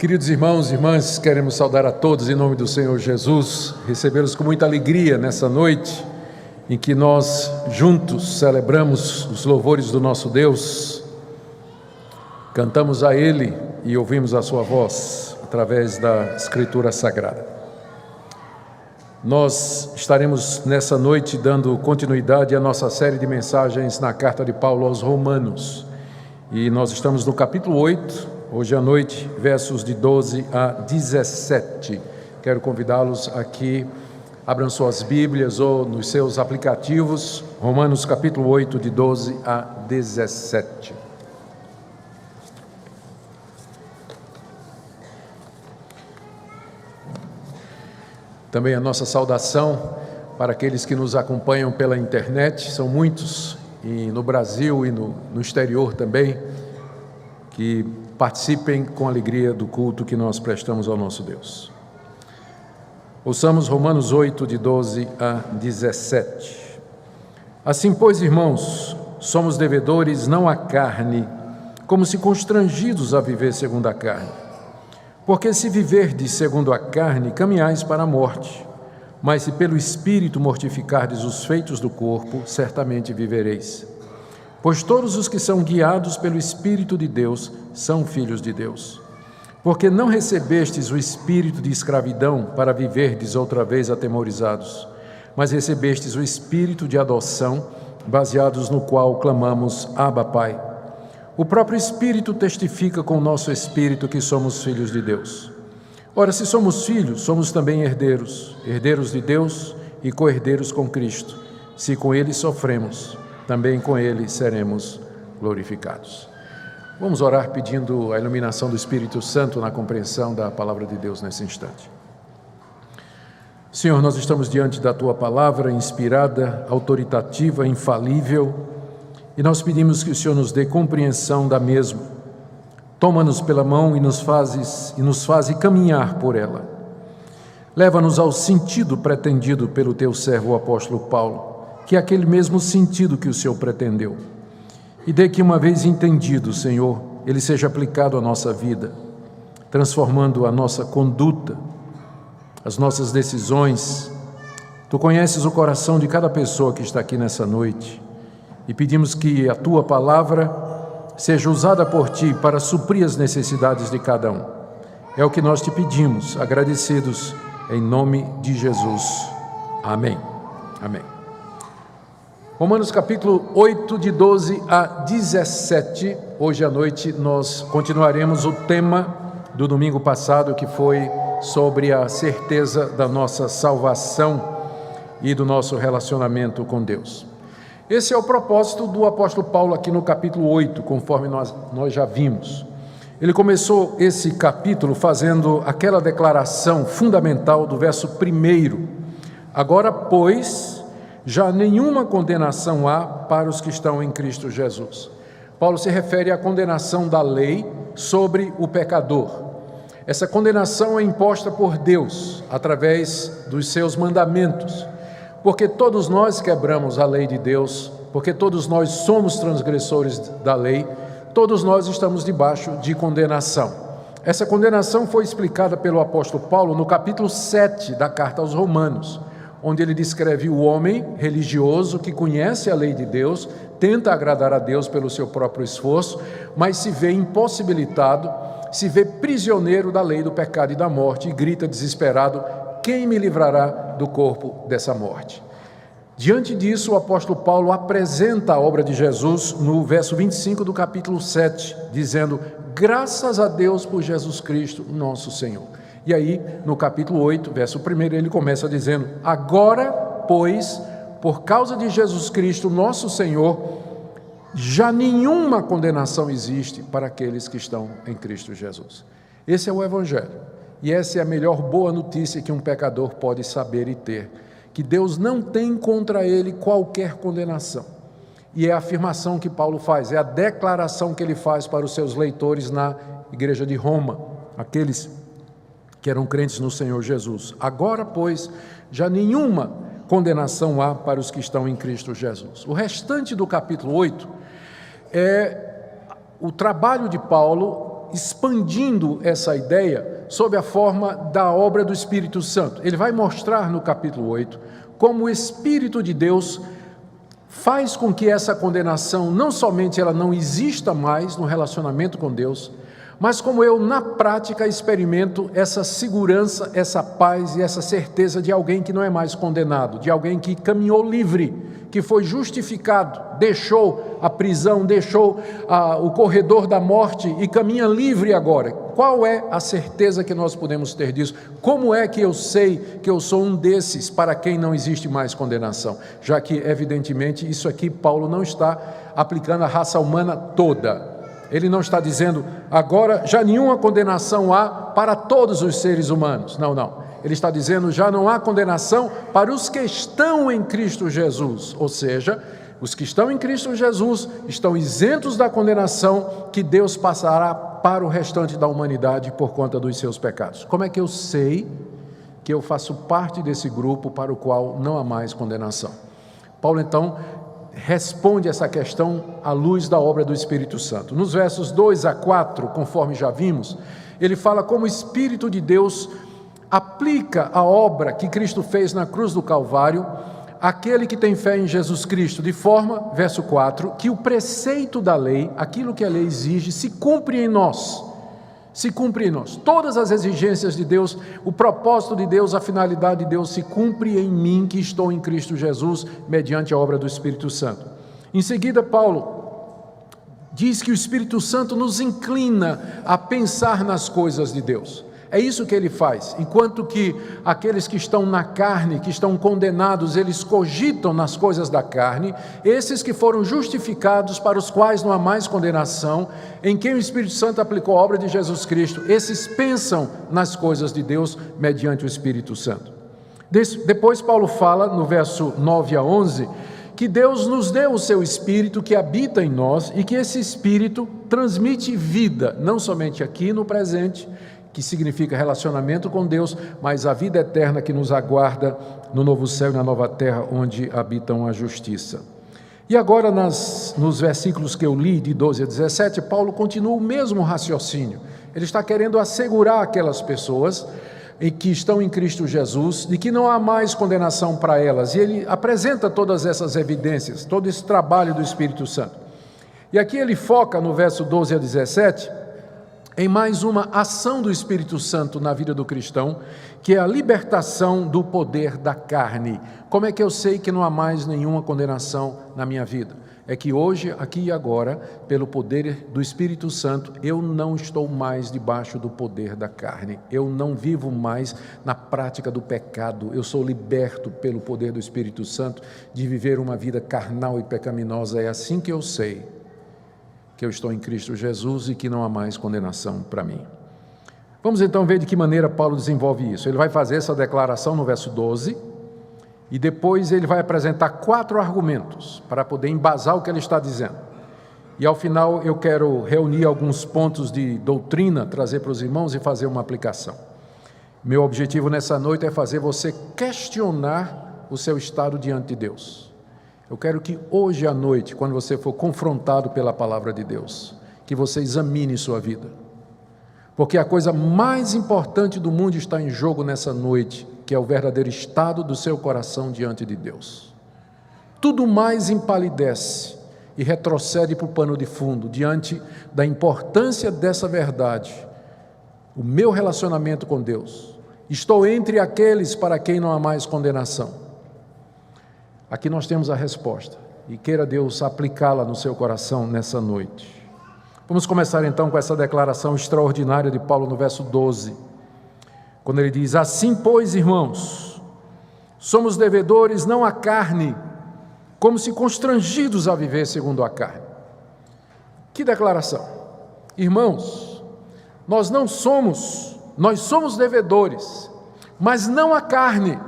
Queridos irmãos e irmãs, queremos saudar a todos em nome do Senhor Jesus, recebê-los com muita alegria nessa noite em que nós juntos celebramos os louvores do nosso Deus, cantamos a Ele e ouvimos a sua voz através da Escritura Sagrada. Nós estaremos nessa noite dando continuidade à nossa série de mensagens na carta de Paulo aos Romanos, e nós estamos no capítulo 8, hoje à noite, versos de 12 a 17. Quero convidá-los aqui, abram suas Bíblias ou nos seus aplicativos, Romanos capítulo 8, de 12 a 17. Também a nossa saudação para aqueles que nos acompanham pela internet, são muitos, e no Brasil e no exterior também, que participem com alegria do culto que nós prestamos ao nosso Deus. Ouçamos Romanos 8, de 12 a 17. Assim, pois, irmãos, somos devedores não à carne, como se constrangidos a viver segundo a carne. Porque se viverdes segundo a carne, caminhais para a morte, mas se pelo Espírito mortificardes os feitos do corpo, certamente vivereis. Pois todos os que são guiados pelo Espírito de Deus são filhos de Deus. Porque não recebestes o espírito de escravidão para viverdes outra vez atemorizados, mas recebestes o espírito de adoção, baseados no qual clamamos, Abba, Pai. O próprio Espírito testifica com o nosso espírito que somos filhos de Deus. Ora, se somos filhos, somos também herdeiros, herdeiros de Deus e co-herdeiros com Cristo. Se com Ele sofremos, também com Ele seremos glorificados. Vamos orar pedindo a iluminação do Espírito Santo na compreensão da palavra de Deus nesse instante. Senhor, nós estamos diante da Tua palavra inspirada, autoritativa, infalível, e nós pedimos que o Senhor nos dê compreensão da mesma. Toma-nos pela mão e nos faze caminhar por ela. Leva-nos ao sentido pretendido pelo Teu servo, o apóstolo Paulo, que é aquele mesmo sentido que o Senhor pretendeu. E dê que, uma vez entendido, Senhor, ele seja aplicado à nossa vida, transformando a nossa conduta, as nossas decisões. Tu conheces o coração de cada pessoa que está aqui nessa noite e pedimos que a Tua palavra seja usada por Ti para suprir as necessidades de cada um. É o que nós Te pedimos, agradecidos, em nome de Jesus. Amém. Amém. Romanos capítulo 8, de 12 a 17, hoje à noite nós continuaremos o tema do domingo passado, que foi sobre a certeza da nossa salvação e do nosso relacionamento com Deus. Esse é o propósito do apóstolo Paulo aqui no capítulo 8, conforme nós já vimos. Ele começou esse capítulo fazendo aquela declaração fundamental do verso 1. Agora, pois, já nenhuma condenação há para os que estão em Cristo Jesus. Paulo se refere à condenação da lei sobre o pecador. Essa condenação é imposta por Deus, através dos seus mandamentos, porque todos nós quebramos a lei de Deus, porque todos nós somos transgressores da lei, todos nós estamos debaixo de condenação. Essa condenação foi explicada pelo apóstolo Paulo no capítulo 7 da carta aos Romanos, onde ele descreve o homem religioso que conhece a lei de Deus, tenta agradar a Deus pelo seu próprio esforço, mas se vê impossibilitado, se vê prisioneiro da lei do pecado e da morte e grita desesperado, quem me livrará do corpo dessa morte? Diante disso, o apóstolo Paulo apresenta a obra de Jesus no verso 25 do capítulo 7, dizendo, graças a Deus por Jesus Cristo, nosso Senhor. E aí, no capítulo 8, verso 1, ele começa dizendo, agora, pois, por causa de Jesus Cristo, nosso Senhor, já nenhuma condenação existe para aqueles que estão em Cristo Jesus. Esse é o Evangelho. E essa é a melhor boa notícia que um pecador pode saber e ter, que Deus não tem contra ele qualquer condenação. E é a afirmação que Paulo faz, é a declaração que ele faz para os seus leitores na igreja de Roma, aqueles que eram crentes no Senhor Jesus. Agora, pois, já nenhuma condenação há para os que estão em Cristo Jesus. O restante do capítulo 8 é o trabalho de Paulo expandindo essa ideia sob a forma da obra do Espírito Santo. Ele vai mostrar no capítulo 8 como o Espírito de Deus faz com que essa condenação não somente ela não exista mais no relacionamento com Deus, mas como eu na prática experimento essa segurança, essa paz e essa certeza de alguém que não é mais condenado, de alguém que caminhou livre, que foi justificado, deixou a prisão, deixou o corredor da morte e caminha livre agora. Qual é a certeza que nós podemos ter disso? Como é que eu sei que eu sou um desses para quem não existe mais condenação? Já que, evidentemente, isso aqui Paulo não está aplicando à raça humana toda. Ele não está dizendo, agora já nenhuma condenação há para todos os seres humanos. Não, não. Ele está dizendo, já não há condenação para os que estão em Cristo Jesus. Ou seja, os que estão em Cristo Jesus estão isentos da condenação que Deus passará para o restante da humanidade por conta dos seus pecados. Como é que eu sei que eu faço parte desse grupo para o qual não há mais condenação? Paulo, então, responde essa questão à luz da obra do Espírito Santo. Nos versos 2 a 4, conforme já vimos, ele fala como o Espírito de Deus aplica a obra que Cristo fez na cruz do Calvário àquele que tem fé em Jesus Cristo, de forma, verso 4, que o preceito da lei, aquilo que a lei exige, se cumpre em nós. Se cumpre em nós. Todas as exigências de Deus, o propósito de Deus, a finalidade de Deus se cumpre em mim, que estou em Cristo Jesus, mediante a obra do Espírito Santo. Em seguida, Paulo diz que o Espírito Santo nos inclina a pensar nas coisas de Deus. É isso que ele faz. Enquanto que aqueles que estão na carne, que estão condenados, eles cogitam nas coisas da carne, esses que foram justificados, para os quais não há mais condenação, em quem o Espírito Santo aplicou a obra de Jesus Cristo, esses pensam nas coisas de Deus mediante o Espírito Santo. Depois Paulo fala, no verso 9 a 11, que Deus nos deu o seu Espírito que habita em nós e que esse Espírito transmite vida, não somente aqui no presente, que significa relacionamento com Deus, mas a vida eterna que nos aguarda no novo céu e na nova terra, onde habitam a justiça. E agora, nos versículos que eu li, de 12 a 17, Paulo continua o mesmo raciocínio. Ele está querendo assegurar aquelas pessoas que estão em Cristo Jesus, de que não há mais condenação para elas. E ele apresenta todas essas evidências, todo esse trabalho do Espírito Santo. E aqui ele foca, no verso 12 a 17, em mais uma ação do Espírito Santo na vida do cristão, que é a libertação do poder da carne. Como é que eu sei que não há mais nenhuma condenação na minha vida? É que hoje, aqui e agora, pelo poder do Espírito Santo, eu não estou mais debaixo do poder da carne. Eu não vivo mais na prática do pecado. Eu sou liberto pelo poder do Espírito Santo de viver uma vida carnal e pecaminosa. É assim que eu sei que eu estou em Cristo Jesus e que não há mais condenação para mim. Vamos então ver de que maneira Paulo desenvolve isso. Ele vai fazer essa declaração no verso 12 e depois ele vai apresentar 4 argumentos para poder embasar o que ele está dizendo. E ao final eu quero reunir alguns pontos de doutrina, trazer para os irmãos e fazer uma aplicação. Meu objetivo nessa noite é fazer você questionar o seu estado diante de Deus. Eu quero que hoje à noite, quando você for confrontado pela palavra de Deus, que você examine sua vida. Porque a coisa mais importante do mundo está em jogo nessa noite, que é o verdadeiro estado do seu coração diante de Deus. Tudo mais empalidece e retrocede para o pano de fundo, diante da importância dessa verdade. O meu relacionamento com Deus. Estou entre aqueles para quem não há mais condenação. Aqui nós temos a resposta, e queira Deus aplicá-la no seu coração nessa noite. Vamos começar então com essa declaração extraordinária de Paulo no verso 12, quando ele diz: assim, pois, irmãos, somos devedores não à carne, como se constrangidos a viver segundo a carne. Que declaração! Irmãos, nós somos devedores, mas não à carne.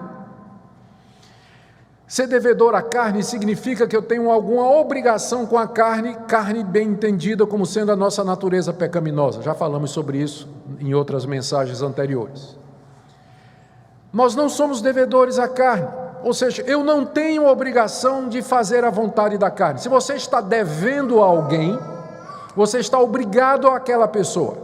Ser devedor à carne significa que eu tenho alguma obrigação com a carne, carne bem entendida como sendo a nossa natureza pecaminosa. Já falamos sobre isso em outras mensagens anteriores. Nós não somos devedores à carne, ou seja, eu não tenho obrigação de fazer a vontade da carne. Se você está devendo a alguém, você está obrigado àquela pessoa.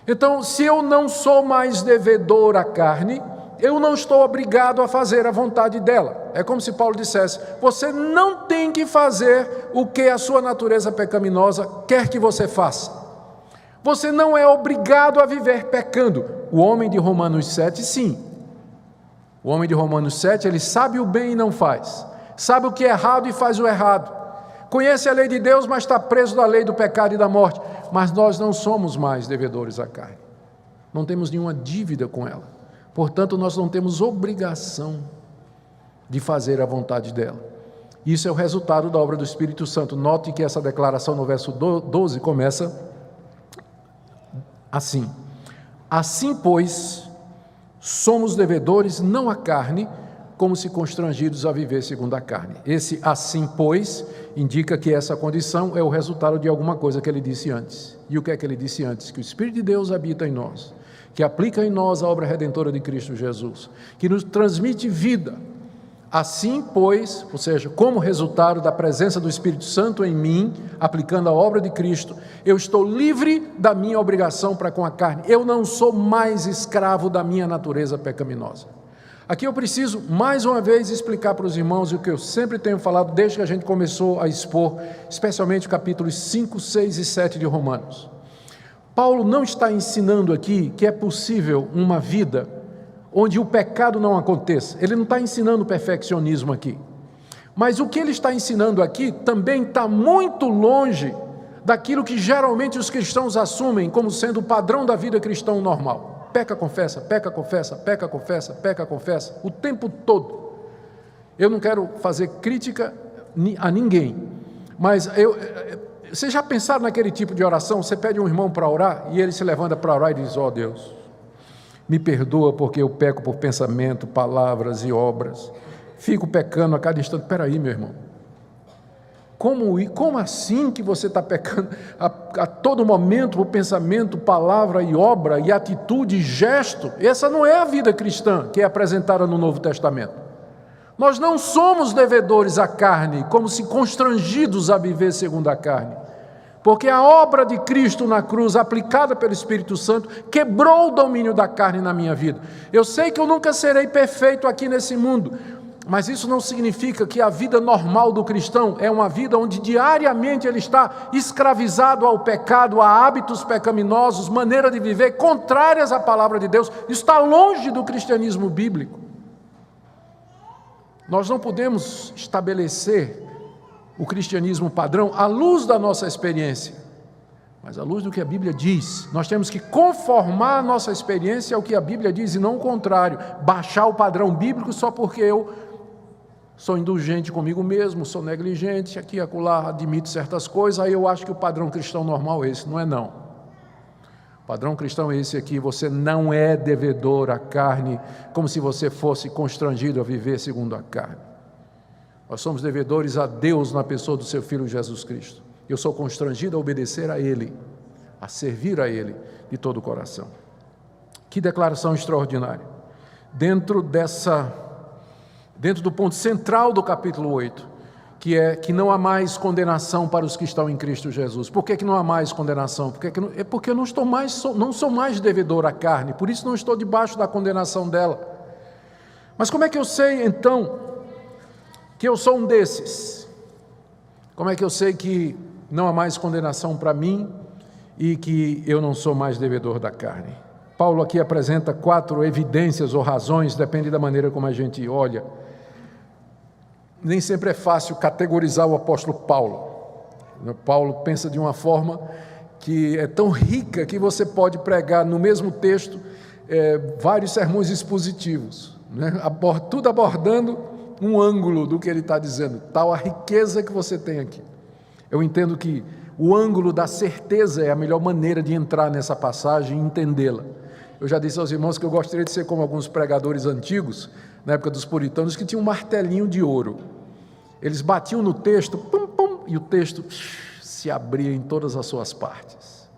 Então, se eu não sou mais devedor à carne, eu não estou obrigado a fazer a vontade dela. É como se Paulo dissesse: você não tem que fazer o que a sua natureza pecaminosa quer que você faça. Você não é obrigado a viver pecando. O homem de Romanos 7, sim. O homem de Romanos 7, ele sabe o bem e não faz. Sabe o que é errado e faz o errado. Conhece a lei de Deus, mas está preso da lei do pecado e da morte. Mas nós não somos mais devedores à carne. Não temos nenhuma dívida com ela. Portanto, nós não temos obrigação de fazer a vontade dela. Isso é o resultado da obra do Espírito Santo. Note que essa declaração no verso 12 começa assim: assim, pois, somos devedores não à carne, como se constrangidos a viver segundo a carne. Esse assim, pois, indica que essa condição é o resultado de alguma coisa que ele disse antes. E o que é que ele disse antes? Que o Espírito de Deus habita em nós, que aplica em nós a obra redentora de Cristo Jesus, que nos transmite vida. Assim, pois, ou seja, como resultado da presença do Espírito Santo em mim, aplicando a obra de Cristo, eu estou livre da minha obrigação para com a carne. Eu não sou mais escravo da minha natureza pecaminosa. Aqui eu preciso, mais uma vez, explicar para os irmãos o que eu sempre tenho falado desde que a gente começou a expor, especialmente capítulos 5, 6 e 7 de Romanos. Paulo não está ensinando aqui que é possível uma vida onde o pecado não aconteça. Ele não está ensinando perfeccionismo aqui. Mas o que ele está ensinando aqui também está muito longe daquilo que geralmente os cristãos assumem como sendo o padrão da vida cristã normal. Peca, confessa, peca, confessa, peca, confessa, peca, confessa, o tempo todo. Eu não quero fazer crítica a ninguém, mas vocês já pensaram naquele tipo de oração? Você pede um irmão para orar e ele se levanta para orar e diz: ó Deus, me perdoa porque eu peco por pensamento, palavras e obras, fico pecando a cada instante. Espera aí, meu irmão, como assim que você está pecando a todo momento por pensamento, palavra e obra e atitude e gesto? Essa não é a vida cristã que é apresentada no Novo Testamento. Nós não somos devedores à carne, como se constrangidos a viver segundo a carne, porque a obra de Cristo na cruz, aplicada pelo Espírito Santo, quebrou o domínio da carne na minha vida. Eu sei que eu nunca serei perfeito aqui nesse mundo, mas isso não significa que a vida normal do cristão é uma vida onde diariamente ele está escravizado ao pecado, a hábitos pecaminosos, maneira de viver contrárias à palavra de Deus. Isso está longe do cristianismo bíblico. Nós não podemos estabelecer o cristianismo padrão à luz da nossa experiência, mas à luz do que a Bíblia diz. Nós temos que conformar a nossa experiência ao que a Bíblia diz e não o contrário, baixar o padrão bíblico só porque eu sou indulgente comigo mesmo, sou negligente, aqui e acolá admito certas coisas, aí eu acho que o padrão cristão normal é esse. Não é não. O padrão cristão é esse aqui: você não é devedor à carne, como se você fosse constrangido a viver segundo a carne. Nós somos devedores a Deus na pessoa do seu Filho Jesus Cristo. Eu sou constrangido a obedecer a Ele, a servir a Ele de todo o coração. Que declaração extraordinária! Dentro do ponto central do capítulo 8, que é que não há mais condenação para os que estão em Cristo Jesus. Por que não há mais condenação? Porque eu não sou mais devedor à carne, por isso não estou debaixo da condenação dela. Mas como é que eu sei, então, que eu sou um desses? Como é que eu sei que não há mais condenação para mim e que eu não sou mais devedor da carne? Paulo aqui apresenta 4 evidências ou razões, depende da maneira como a gente olha. Nem sempre é fácil categorizar o apóstolo Paulo. Paulo pensa de uma forma que é tão rica que você pode pregar no mesmo texto vários sermões expositivos, né? Tudo abordando um ângulo do que ele está dizendo, tal a riqueza que você tem aqui. Eu entendo que o ângulo da certeza é a melhor maneira de entrar nessa passagem e entendê-la. Eu já disse aos irmãos que eu gostaria de ser como alguns pregadores antigos, na época dos puritanos, que tinham um martelinho de ouro. Eles batiam no texto, pum, pum, e o texto se abria em todas as suas partes.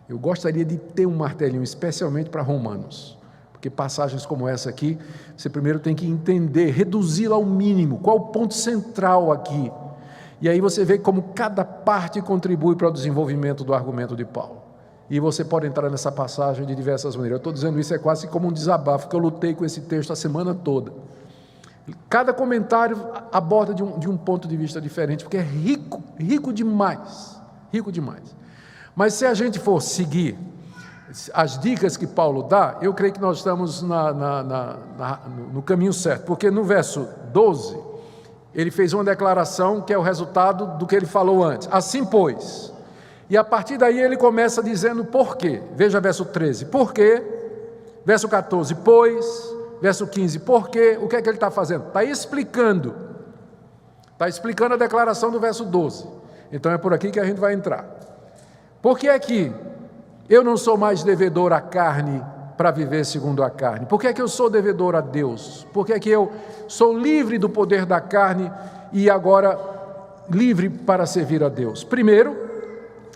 Eu gostaria de ter um martelinho, especialmente para Romanos, porque passagens como essa aqui, você primeiro tem que entender, reduzi-la ao mínimo, qual o ponto central aqui. E aí você vê como cada parte contribui para o desenvolvimento do argumento de Paulo. E você pode entrar nessa passagem de diversas maneiras. Eu estou dizendo isso quase como um desabafo, porque eu lutei com esse texto a semana toda. Cada comentário aborda de um ponto de vista diferente, porque é rico demais, Mas se a gente for seguir as dicas que Paulo dá, eu creio que nós estamos no caminho certo, porque no verso 12, ele fez uma declaração que é o resultado do que ele falou antes. Assim, pois, e a partir daí ele começa dizendo por quê. Veja verso 13, por quê? Verso 14, pois. Verso 15, por quê? O que é que ele está fazendo? Está explicando a declaração do verso 12. Então é por aqui que a gente vai entrar. Por que é que eu não sou mais devedor à carne para viver segundo a carne? Por que é que eu sou devedor a Deus? Por que é que eu sou livre do poder da carne e agora livre para servir a Deus? Primeiro,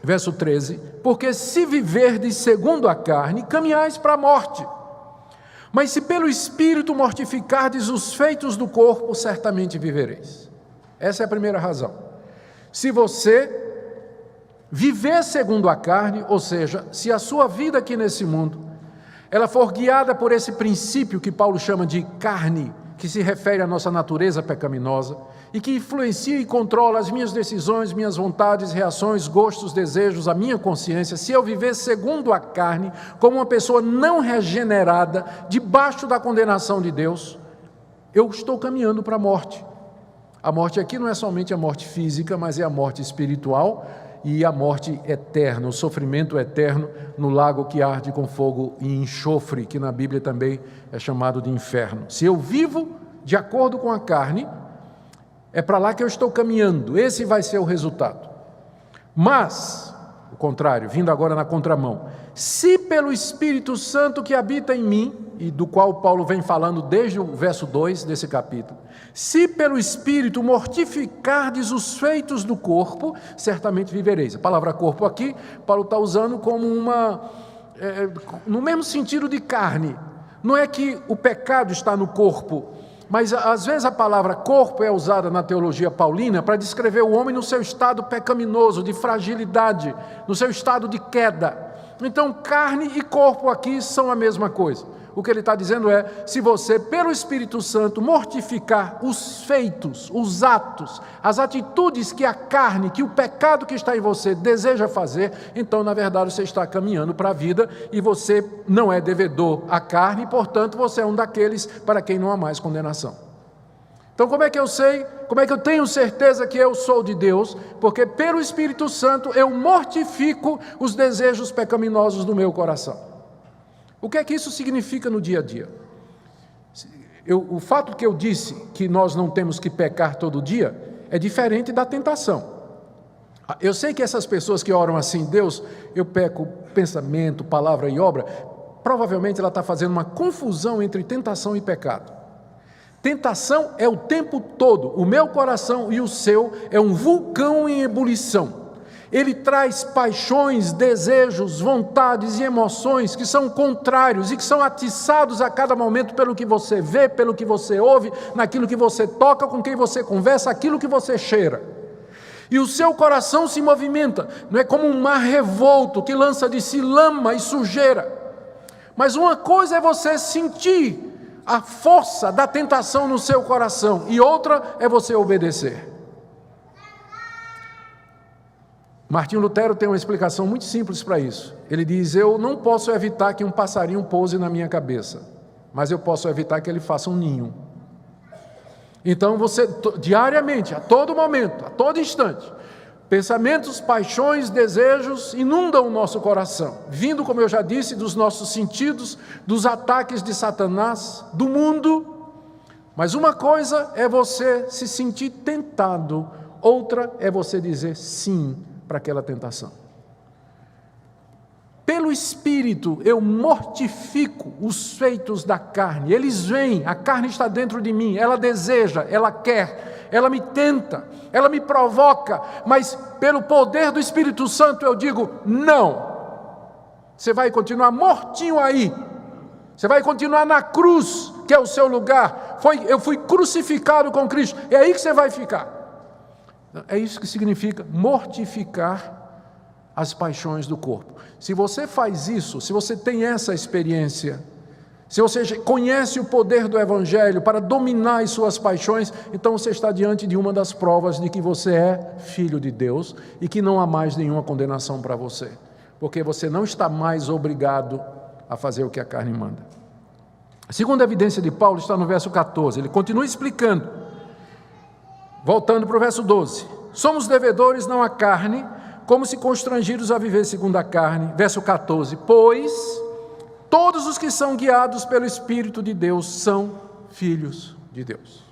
verso 13, porque se viverdes segundo a carne, caminhais para a morte. Mas se pelo Espírito mortificardes os feitos do corpo, certamente vivereis. Essa é a primeira razão. Se você viver segundo a carne, ou seja, se a sua vida aqui nesse mundo, ela for guiada por esse princípio que Paulo chama de carne, que se refere à nossa natureza pecaminosa, e que influencia e controla as minhas decisões, minhas vontades, reações, gostos, desejos, a minha consciência, se eu viver segundo a carne, como uma pessoa não regenerada, debaixo da condenação de Deus, eu estou caminhando para a morte. A morte aqui não é somente a morte física, mas é a morte espiritual e a morte eterna, o sofrimento eterno no lago que arde com fogo e enxofre, que na Bíblia também é chamado de inferno. Se eu vivo de acordo com a carne, é para lá que eu estou caminhando, esse vai ser o resultado. Mas, o contrário, vindo agora na contramão, se pelo Espírito Santo que habita em mim, e do qual Paulo vem falando desde o verso 2 desse capítulo, se pelo Espírito mortificardes os feitos do corpo, certamente vivereis. A palavra corpo aqui, Paulo está usando como no mesmo sentido de carne. Não é que o pecado está no corpo, mas às vezes a palavra corpo é usada na teologia paulina para descrever o homem no seu estado pecaminoso, de fragilidade, no seu estado de queda. Então carne e corpo aqui são a mesma coisa. O que ele está dizendo é, se você pelo Espírito Santo mortificar os feitos, os atos, as atitudes que a carne, que o pecado que está em você deseja fazer, então na verdade você está caminhando para a vida e você não é devedor à carne e portanto você é um daqueles para quem não há mais condenação. Então como é que eu sei, como é que eu tenho certeza que eu sou de Deus? Porque pelo Espírito Santo eu mortifico os desejos pecaminosos do meu coração. O que é que isso significa no dia a dia? O fato que eu disse que nós não temos que pecar todo dia é diferente da tentação. Eu sei que essas pessoas que oram assim, Deus, eu peco pensamento, palavra e obra, provavelmente ela está fazendo uma confusão entre tentação e pecado. Tentação é o tempo todo, o meu coração e o seu é um vulcão em ebulição. Ele traz paixões, desejos, vontades e emoções que são contrários e que são atiçados a cada momento pelo que você vê, pelo que você ouve, naquilo que você toca, com quem você conversa, aquilo que você cheira. E o seu coração se movimenta, não é como um mar revolto que lança de si lama e sujeira. Mas uma coisa é você sentir a força da tentação no seu coração e outra é você obedecer. Martinho Lutero tem uma explicação muito simples para isso. Ele diz, eu não posso evitar que um passarinho pouse na minha cabeça, mas eu posso evitar que ele faça um ninho. Então você, diariamente, a todo momento, a todo instante, pensamentos, paixões, desejos inundam o nosso coração, vindo, como eu já disse, dos nossos sentidos, dos ataques de Satanás, do mundo. Mas uma coisa é você se sentir tentado, outra é você dizer sim para aquela tentação. Pelo Espírito eu mortifico os feitos da carne, eles vêm, a carne está dentro de mim, ela deseja, ela quer, ela me tenta, ela me provoca, mas pelo poder do Espírito Santo eu digo, não, você vai continuar mortinho aí, você vai continuar na cruz, que é o seu lugar, eu fui crucificado com Cristo, é aí que você vai ficar. É isso que significa mortificar as paixões do corpo. Se você faz isso, se você tem essa experiência, se você conhece o poder do Evangelho para dominar as suas paixões, então você está diante de uma das provas de que você é filho de Deus e que não há mais nenhuma condenação para você, porque você não está mais obrigado a fazer o que a carne manda. A segunda evidência de Paulo está no verso 14, ele continua explicando, voltando para o verso 12: somos devedores não à carne, como se constrangidos a viver segundo a carne. Verso 14, pois todos os que são guiados pelo Espírito de Deus são filhos de Deus.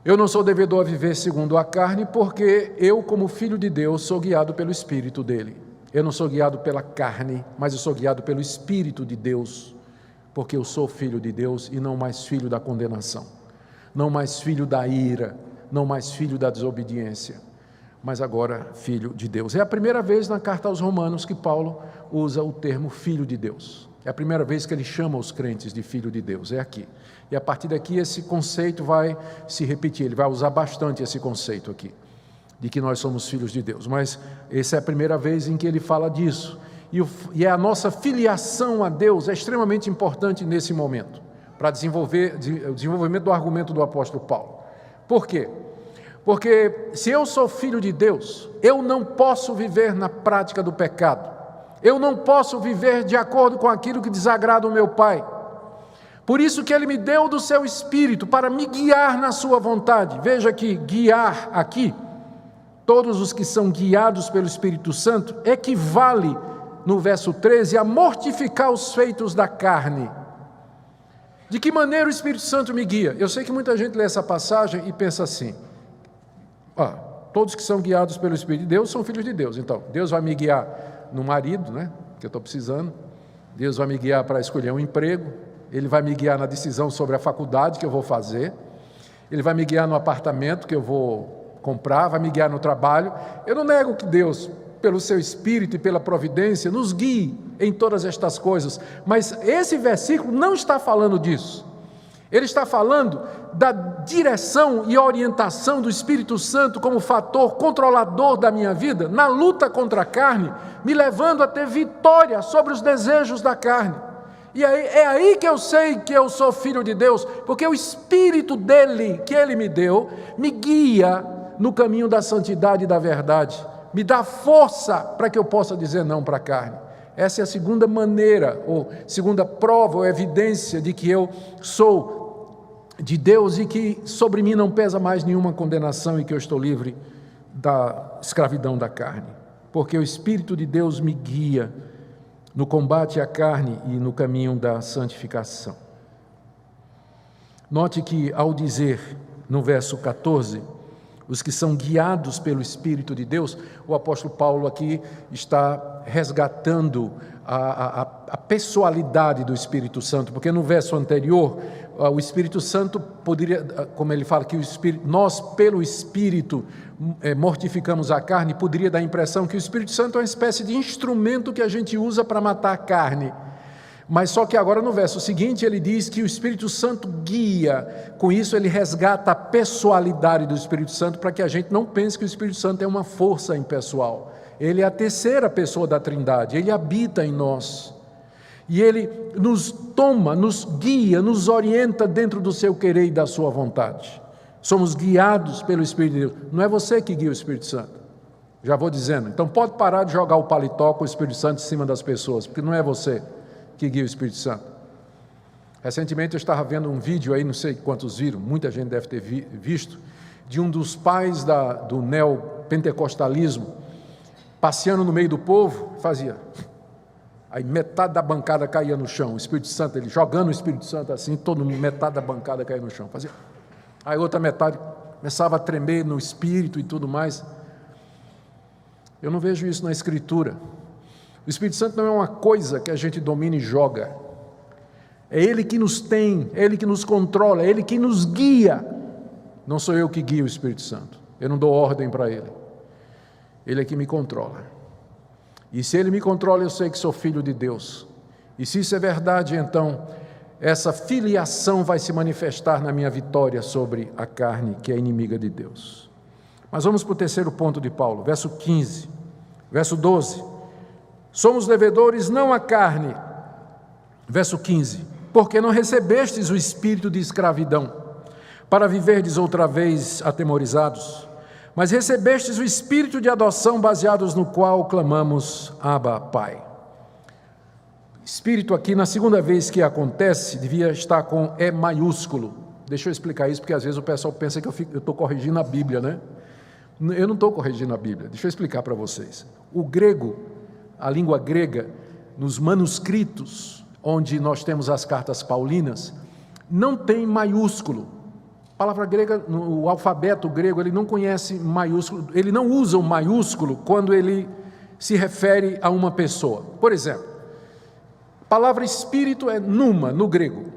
Eu não sou devedor a viver segundo a carne, porque eu, como filho de Deus, sou guiado pelo Espírito dele. Eu não sou guiado pela carne, mas eu sou guiado pelo Espírito de Deus, porque eu sou filho de Deus e não mais filho da condenação, não mais filho da ira, não mais filho da desobediência, mas agora filho de Deus. É a primeira vez na carta aos Romanos que Paulo usa o termo filho de Deus. É a primeira vez que ele chama os crentes de filho de Deus, é aqui. E a partir daqui esse conceito vai se repetir, ele vai usar bastante esse conceito aqui, de que nós somos filhos de Deus. Mas essa é a primeira vez em que ele fala disso. E a nossa filiação a Deus é extremamente importante nesse momento, para o desenvolvimento do argumento do apóstolo Paulo. Por quê? Porque se eu sou filho de Deus, eu não posso viver na prática do pecado, eu não posso viver de acordo com aquilo que desagrada o meu Pai. Por isso que Ele me deu do seu Espírito, para me guiar na sua vontade. Veja que guiar aqui, todos os que são guiados pelo Espírito Santo, equivale, no verso 13, a mortificar os feitos da carne. De que maneira o Espírito Santo me guia? Eu sei que muita gente lê essa passagem e pensa assim: todos que são guiados pelo Espírito de Deus são filhos de Deus. Então, Deus vai me guiar no marido, né, que eu estou precisando. Deus vai me guiar para escolher um emprego. Ele vai me guiar na decisão sobre a faculdade que eu vou fazer. Ele vai me guiar no apartamento que eu vou comprar, vai me guiar no trabalho. Eu não nego que Deus, pelo seu Espírito e pela providência, nos guie em todas estas coisas. Mas esse versículo não está falando disso. Ele está falando da direção e orientação do Espírito Santo como fator controlador da minha vida, na luta contra a carne, me levando a ter vitória sobre os desejos da carne. E é aí que eu sei que eu sou filho de Deus, porque o Espírito dele, que ele me deu, me guia no caminho da santidade e da verdade, me dá força para que eu possa dizer não para a carne. Essa é a segunda maneira, ou segunda prova, ou evidência de que eu sou de Deus e que sobre mim não pesa mais nenhuma condenação e que eu estou livre da escravidão da carne, porque o Espírito de Deus me guia no combate à carne e no caminho da santificação. Note que ao dizer no verso 14, os que são guiados pelo Espírito de Deus, o apóstolo Paulo aqui está resgatando a pessoalidade do Espírito Santo, porque no verso anterior, o Espírito Santo poderia, como ele fala que nós pelo Espírito mortificamos a carne, poderia dar a impressão que o Espírito Santo é uma espécie de instrumento que a gente usa para matar a carne. Mas só que agora no verso seguinte ele diz que o Espírito Santo guia, com isso ele resgata a pessoalidade do Espírito Santo, para que a gente não pense que o Espírito Santo é uma força impessoal. Ele é a terceira pessoa da Trindade, ele habita em nós. E ele nos toma, nos guia, nos orienta dentro do seu querer e da sua vontade. Somos guiados pelo Espírito de Deus. Não é você que guia o Espírito Santo. Já vou dizendo. Então pode parar de jogar o paletó com o Espírito Santo em cima das pessoas, porque não é você que guia o Espírito Santo. Recentemente eu estava vendo um vídeo aí, não sei quantos viram, muita gente deve ter visto, de um dos pais do neopentecostalismo, passeando no meio do povo, fazia. Aí metade da bancada caía no chão, o Espírito Santo, ele jogando o Espírito Santo assim, metade da bancada caía no chão, fazia. Aí outra metade começava a tremer no Espírito e tudo mais. Eu não vejo isso na Escritura. O Espírito Santo não é uma coisa que a gente domina e joga. É Ele que nos tem, é Ele que nos controla, é Ele que nos guia. Não sou eu que guio o Espírito Santo. Eu não dou ordem para Ele. Ele é que me controla. E se Ele me controla, eu sei que sou filho de Deus. E se isso é verdade, então, essa filiação vai se manifestar na minha vitória sobre a carne, que é inimiga de Deus. Mas vamos para o terceiro ponto de Paulo, verso 15, verso 12. Somos devedores não à carne, verso 15, porque não recebestes o espírito de escravidão, para viverdes outra vez atemorizados, mas recebestes o espírito de adoção, baseados no qual clamamos, Abba, Pai. Espírito aqui, na segunda vez que acontece, devia estar com E maiúsculo. Deixa eu explicar isso, porque às vezes o pessoal pensa que eu estou corrigindo a Bíblia, né? Eu não estou corrigindo a Bíblia, deixa eu explicar para vocês. O grego, a língua grega, nos manuscritos, onde nós temos as cartas paulinas, não tem maiúsculo. A palavra grega, no alfabeto grego, ele não conhece maiúsculo, ele não usa o maiúsculo quando ele se refere a uma pessoa. Por exemplo, a palavra espírito é pneuma no grego.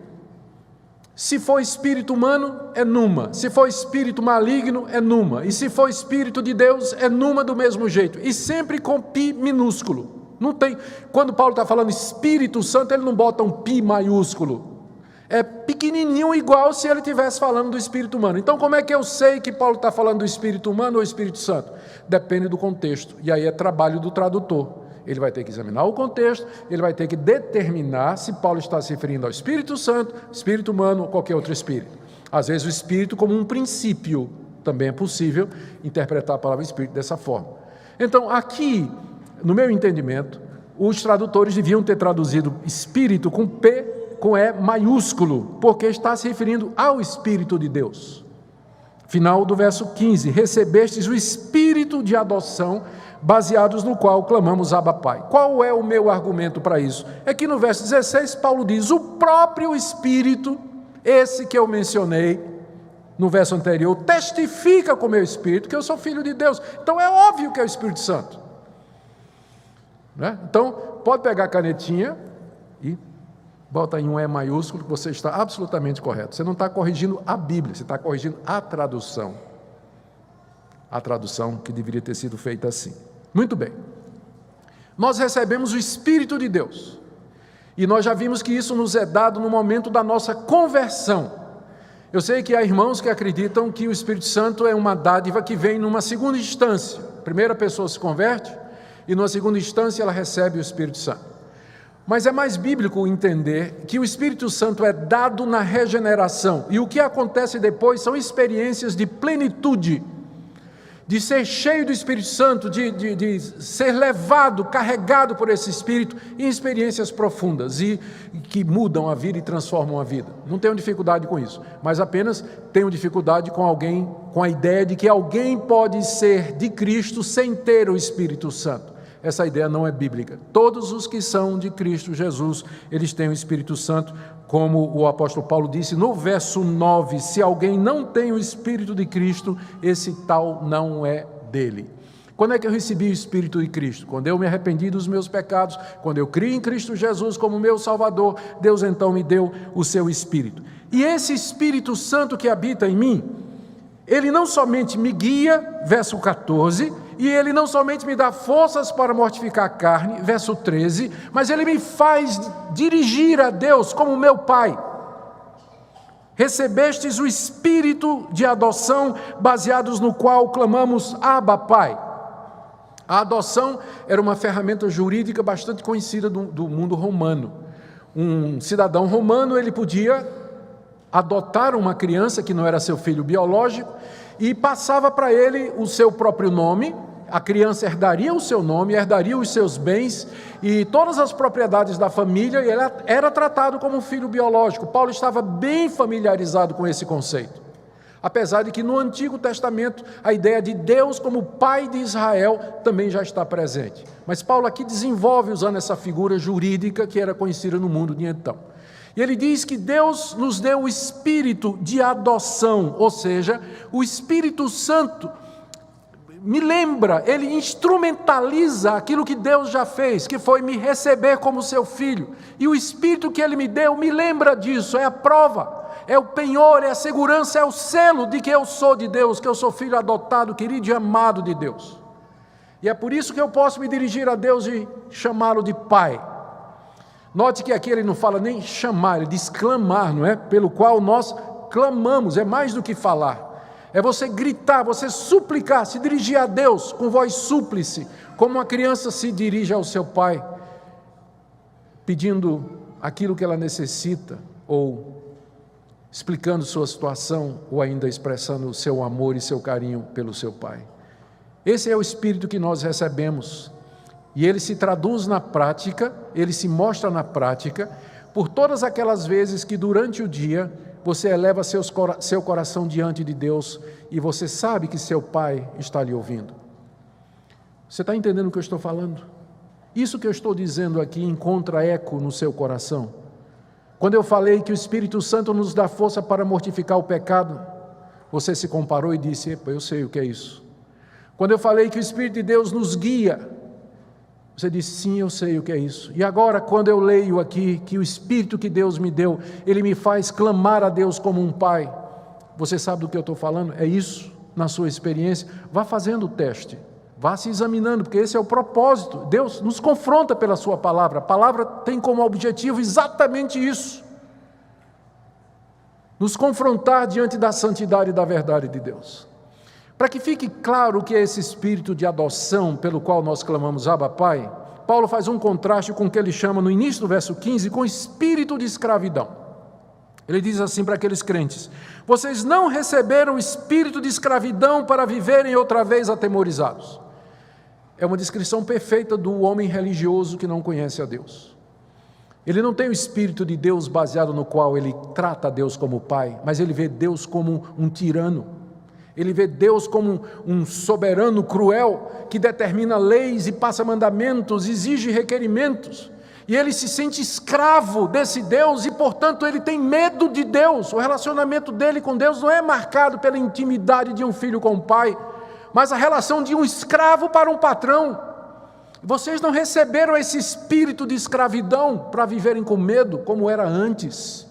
Se for espírito humano, é pneuma. Se for espírito maligno, é pneuma. E se for espírito de Deus, é pneuma do mesmo jeito. E sempre com pi minúsculo. Não tem. Quando Paulo está falando Espírito Santo, ele não bota um pi maiúsculo. É pequenininho, igual se ele estivesse falando do espírito humano. Então, como é que eu sei que Paulo está falando do espírito humano ou Espírito Santo? Depende do contexto. E aí é trabalho do tradutor. Ele vai ter que examinar o contexto, ele vai ter que determinar se Paulo está se referindo ao Espírito Santo, Espírito humano ou qualquer outro espírito. Às vezes o Espírito como um princípio, também é possível interpretar a palavra Espírito dessa forma. Então, aqui, no meu entendimento, os tradutores deviam ter traduzido Espírito com P, com E maiúsculo, porque está se referindo ao Espírito de Deus. Final do verso 15, recebestes o Espírito de adoção, baseados no qual clamamos Abba Pai. Qual é o meu argumento para isso? É que no verso 16, Paulo diz, o próprio Espírito, esse que eu mencionei no verso anterior, testifica com o meu Espírito que eu sou filho de Deus. Então é óbvio que é o Espírito Santo. Né? Então, pode pegar a canetinha e bota em um E maiúsculo, que você está absolutamente correto. Você não está corrigindo a Bíblia, você está corrigindo a tradução. A tradução que deveria ter sido feita assim. Muito bem. Nós recebemos o Espírito de Deus. E nós já vimos que isso nos é dado no momento da nossa conversão. Eu sei que há irmãos que acreditam que o Espírito Santo é uma dádiva que vem numa segunda instância. A primeira pessoa se converte e numa segunda instância ela recebe o Espírito Santo. Mas é mais bíblico entender que o Espírito Santo é dado na regeneração. E o que acontece depois são experiências de plenitude, de ser cheio do Espírito Santo, de ser levado, carregado por esse Espírito em experiências profundas e que mudam a vida e transformam a vida. Não tenho dificuldade com isso, mas apenas tenho dificuldade com a ideia de que alguém pode ser de Cristo sem ter o Espírito Santo. Essa ideia não é bíblica. Todos os que são de Cristo Jesus, eles têm o Espírito Santo, como o apóstolo Paulo disse no verso 9, se alguém não tem o Espírito de Cristo, esse tal não é dele. Quando é que eu recebi o Espírito de Cristo? Quando eu me arrependi dos meus pecados, quando eu criei em Cristo Jesus como meu Salvador, Deus então me deu o seu Espírito. E esse Espírito Santo que habita em mim, ele não somente me guia, verso 14, e ele não somente me dá forças para mortificar a carne, verso 13, mas ele me faz dirigir a Deus como meu Pai. Recebestes o Espírito de adoção, baseados no qual clamamos Abba, Pai. A adoção era uma ferramenta jurídica bastante conhecida do mundo romano. Um cidadão romano, ele podia adotar uma criança que não era seu filho biológico e passava para ele o seu próprio nome. A criança herdaria o seu nome, herdaria os seus bens e todas as propriedades da família, e ela era tratado como um filho biológico. Paulo estava bem familiarizado com esse conceito. Apesar de que no Antigo Testamento a ideia de Deus como Pai de Israel também já está presente. Mas Paulo aqui desenvolve usando essa figura jurídica que era conhecida no mundo de então. E ele diz que Deus nos deu o Espírito de adoção, ou seja, o Espírito Santo me lembra, ele instrumentaliza aquilo que Deus já fez, que foi me receber como seu filho. E o Espírito que ele me deu me lembra disso, é a prova, é o penhor, é a segurança, é o selo de que eu sou de Deus, que eu sou filho adotado, querido e amado de Deus. E é por isso que eu posso me dirigir a Deus e chamá-lo de Pai. Note que aqui ele não fala nem chamar, ele diz clamar, não é? Pelo qual nós clamamos, é mais do que falar. É você gritar, você suplicar, se dirigir a Deus com voz súplice, como uma criança se dirige ao seu pai, pedindo aquilo que ela necessita, ou explicando sua situação, ou ainda expressando o seu amor e seu carinho pelo seu pai. Esse é o espírito que nós recebemos, e ele se traduz na prática, ele se mostra na prática, por todas aquelas vezes que durante o dia você eleva seu coração diante de Deus e você sabe que seu pai está lhe ouvindo. Você está entendendo o que eu estou falando? Isso que eu estou dizendo aqui encontra eco no seu coração. Quando eu falei que o Espírito Santo nos dá força para mortificar o pecado, você se comparou e disse: epa, eu sei o que é isso. Quando eu falei que o Espírito de Deus nos guia, você disse: sim, eu sei o que é isso. E agora, quando eu leio aqui que o Espírito que Deus me deu, ele me faz clamar a Deus como um pai, você sabe do que eu estou falando? É isso, na sua experiência? Vá fazendo o teste, vá se examinando, porque esse é o propósito. Deus nos confronta pela sua palavra. A palavra tem como objetivo exatamente isso: nos confrontar diante da santidade e da verdade de Deus. Para que fique claro o que é esse espírito de adoção pelo qual nós clamamos Abba Pai, Paulo faz um contraste com o que ele chama no início do verso 15, com espírito de escravidão. Ele diz assim para aqueles crentes: vocês não receberam espírito de escravidão para viverem outra vez atemorizados. É uma descrição perfeita do homem religioso que não conhece a Deus. Ele não tem o Espírito de Deus baseado no qual ele trata Deus como Pai, mas ele vê Deus como um tirano. Ele vê Deus como um soberano cruel que determina leis e passa mandamentos, exige requerimentos. E ele se sente escravo desse Deus e, portanto, ele tem medo de Deus. O relacionamento dele com Deus não é marcado pela intimidade de um filho com o pai, mas a relação de um escravo para um patrão. Vocês não receberam esse espírito de escravidão para viverem com medo, como era antes.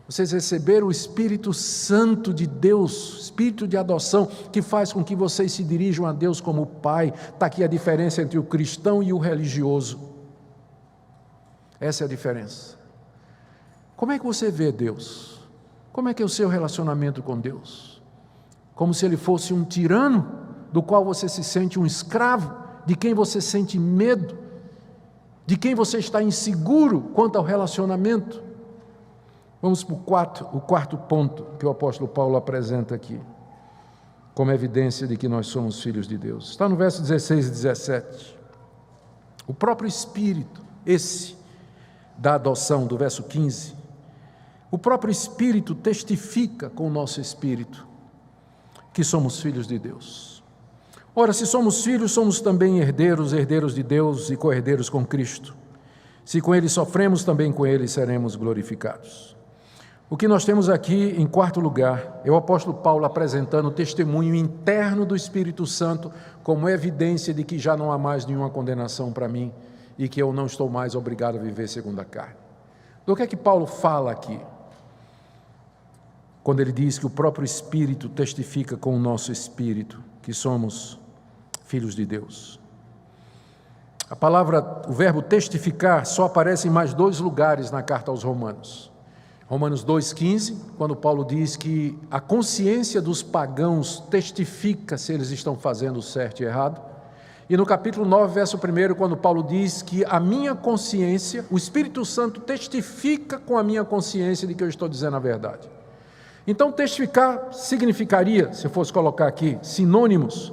Vocês receberam o Espírito Santo de Deus, Espírito de adoção, que faz com que vocês se dirijam a Deus como Pai. Está aqui a diferença entre o cristão e o religioso. Essa é a diferença. Como é que você vê Deus? Como é que é o seu relacionamento com Deus? Como se Ele fosse um tirano, do qual você se sente um escravo, de quem você sente medo, de quem você está inseguro quanto ao relacionamento? Vamos para o quarto ponto que o apóstolo Paulo apresenta aqui, como evidência de que nós somos filhos de Deus. Está no verso 16 e 17. O próprio Espírito, esse da adoção, do verso 15, o próprio Espírito testifica com o nosso espírito que somos filhos de Deus. Ora, se somos filhos, somos também herdeiros, herdeiros de Deus e co-herdeiros com Cristo. Se com Ele sofremos, também com Ele seremos glorificados. O que nós temos aqui, em quarto lugar, é o apóstolo Paulo apresentando o testemunho interno do Espírito Santo como evidência de que já não há mais nenhuma condenação para mim e que eu não estou mais obrigado a viver segundo a carne. Do que é que Paulo fala aqui? Quando ele diz que o próprio Espírito testifica com o nosso espírito que somos filhos de Deus. O verbo testificar só aparece em mais 2 lugares na carta aos Romanos. Romanos 2,15, quando Paulo diz que a consciência dos pagãos testifica se eles estão fazendo certo e errado. E no capítulo 9, verso 1, quando Paulo diz que a minha consciência, o Espírito Santo testifica com a minha consciência de que eu estou dizendo a verdade. Então, testificar significaria, se eu fosse colocar aqui, sinônimos,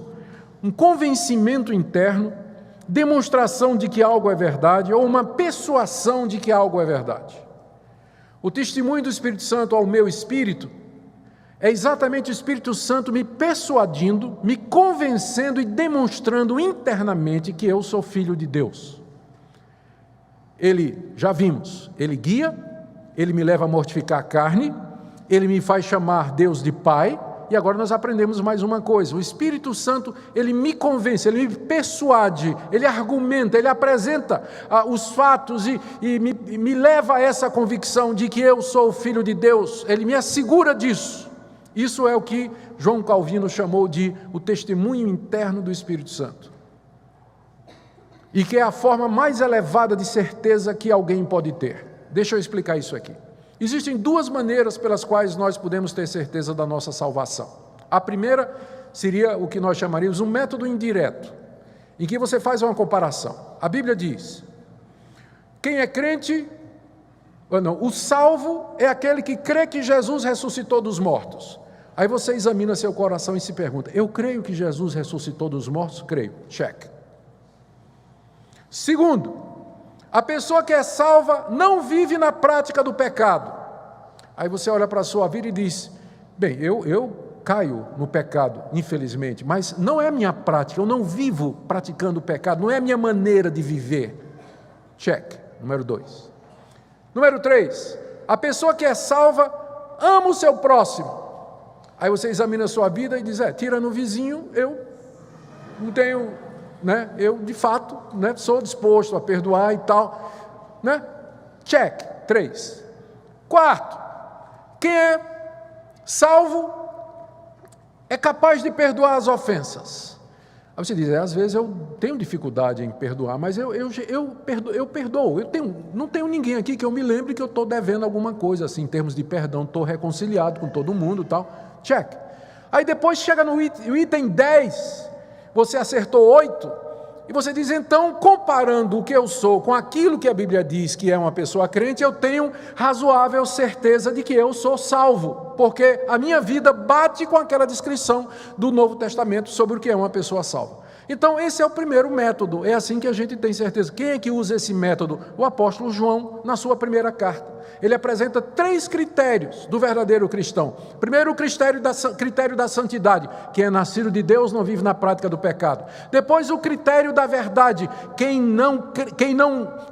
um convencimento interno, demonstração de que algo é verdade ou uma persuasão de que algo é verdade. O testemunho do Espírito Santo ao meu espírito é exatamente o Espírito Santo me persuadindo, me convencendo e demonstrando internamente que eu sou filho de Deus. Ele, já vimos, ele guia, ele me leva a mortificar a carne, ele me faz chamar Deus de Pai, e agora nós aprendemos mais uma coisa: o Espírito Santo, ele me convence, ele me persuade, ele argumenta, ele apresenta os fatos e me leva a essa convicção de que eu sou filho de Deus, ele me assegura disso. Isso é o que João Calvino chamou de o testemunho interno do Espírito Santo. E que é a forma mais elevada de certeza que alguém pode ter. Deixa eu explicar isso aqui. Existem 2 maneiras pelas quais nós podemos ter certeza da nossa salvação. A primeira seria o que nós chamaríamos um método indireto, em que você faz uma comparação. A Bíblia diz, quem é crente, o salvo é aquele que crê que Jesus ressuscitou dos mortos. Aí você examina seu coração e se pergunta, eu creio que Jesus ressuscitou dos mortos? Creio, check. Segundo, a pessoa que é salva não vive na prática do pecado. Aí você olha para a sua vida e diz, bem, eu caio no pecado, infelizmente, mas não é a minha prática, eu não vivo praticando o pecado, não é a minha maneira de viver. Check, número 2. Número 3, a pessoa que é salva ama o seu próximo. Aí você examina a sua vida e diz, tira no vizinho, eu não tenho, eu de fato, sou disposto a perdoar e tal, Check, 3. Quarto, quem é salvo é capaz de perdoar as ofensas. Aí você diz, às vezes eu tenho dificuldade em perdoar, mas eu perdoo. Não tenho ninguém aqui que eu me lembre que eu estou devendo alguma coisa, assim, em termos de perdão, estou reconciliado com todo mundo e tal. Check. Aí depois chega no item 10, você acertou 8, e você diz, então, comparando o que eu sou com aquilo que a Bíblia diz que é uma pessoa crente, eu tenho razoável certeza de que eu sou salvo, porque a minha vida bate com aquela descrição do Novo Testamento sobre o que é uma pessoa salva. Então, esse é o primeiro método, é assim que a gente tem certeza. Quem é que usa esse método? O apóstolo João, na sua primeira carta. Ele apresenta 3 critérios do verdadeiro cristão. Primeiro, o critério da santidade, que é nascido de Deus, não vive na prática do pecado. Depois, o critério da verdade, quem não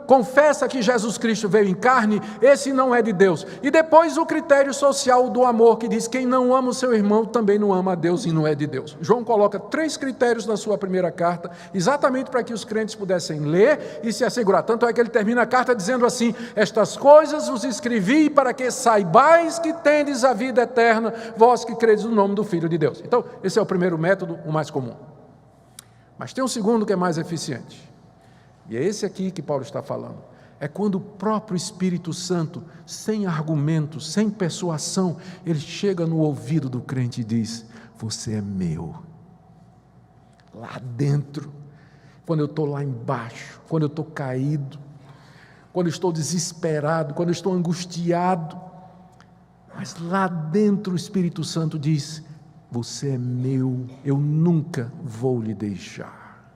confessa que Jesus Cristo veio em carne, esse não é de Deus. E depois, o critério social do amor, que diz, quem não ama o seu irmão, também não ama a Deus e não é de Deus. João coloca 3 critérios na sua primeira carta, exatamente para que os crentes pudessem ler e se assegurar. Tanto é que ele termina a carta dizendo assim, estas coisas vos escrevi para que saibais que tendes a vida eterna, vós que credes no nome do Filho de Deus. Então, esse é o primeiro método, o mais comum. Mas tem um segundo que é mais eficiente. E é esse aqui que Paulo está falando. É quando o próprio Espírito Santo, sem argumentos, sem persuasão, ele chega no ouvido do crente e diz, você é meu. Lá dentro, quando eu estou lá embaixo, quando eu estou caído, quando eu estou desesperado, quando eu estou angustiado, mas lá dentro o Espírito Santo diz, você é meu, eu nunca vou lhe deixar.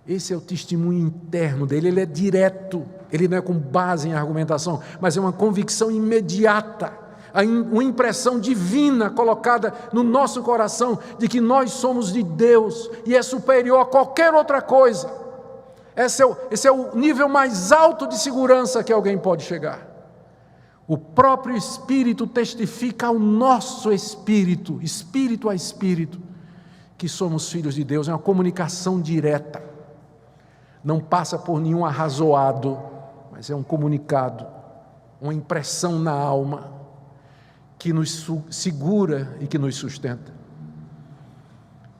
Esse é o testemunho interno dele, ele é direto, ele não é com base em argumentação, mas é uma convicção imediata, uma impressão divina colocada no nosso coração, de que nós somos de Deus, e é superior a qualquer outra coisa. Esse é o nível mais alto de segurança que alguém pode chegar. O próprio Espírito testifica ao nosso espírito, espírito a espírito, que somos filhos de Deus. É uma comunicação direta. Não passa por nenhum arrazoado, mas é um comunicado, uma impressão na alma, que nos segura e que nos sustenta.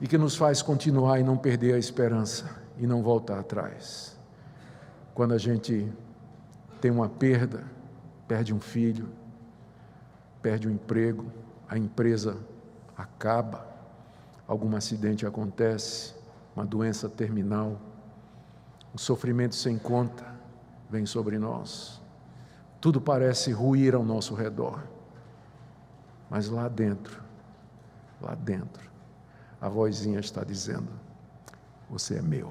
E que nos faz continuar e não perder a esperança. E não voltar atrás. Quando a gente tem uma perda, perde um filho, perde um emprego, a empresa acaba, algum acidente acontece, uma doença terminal, um sofrimento sem conta vem sobre nós, tudo parece ruir ao nosso redor, mas lá dentro, a vozinha está dizendo, você é meu.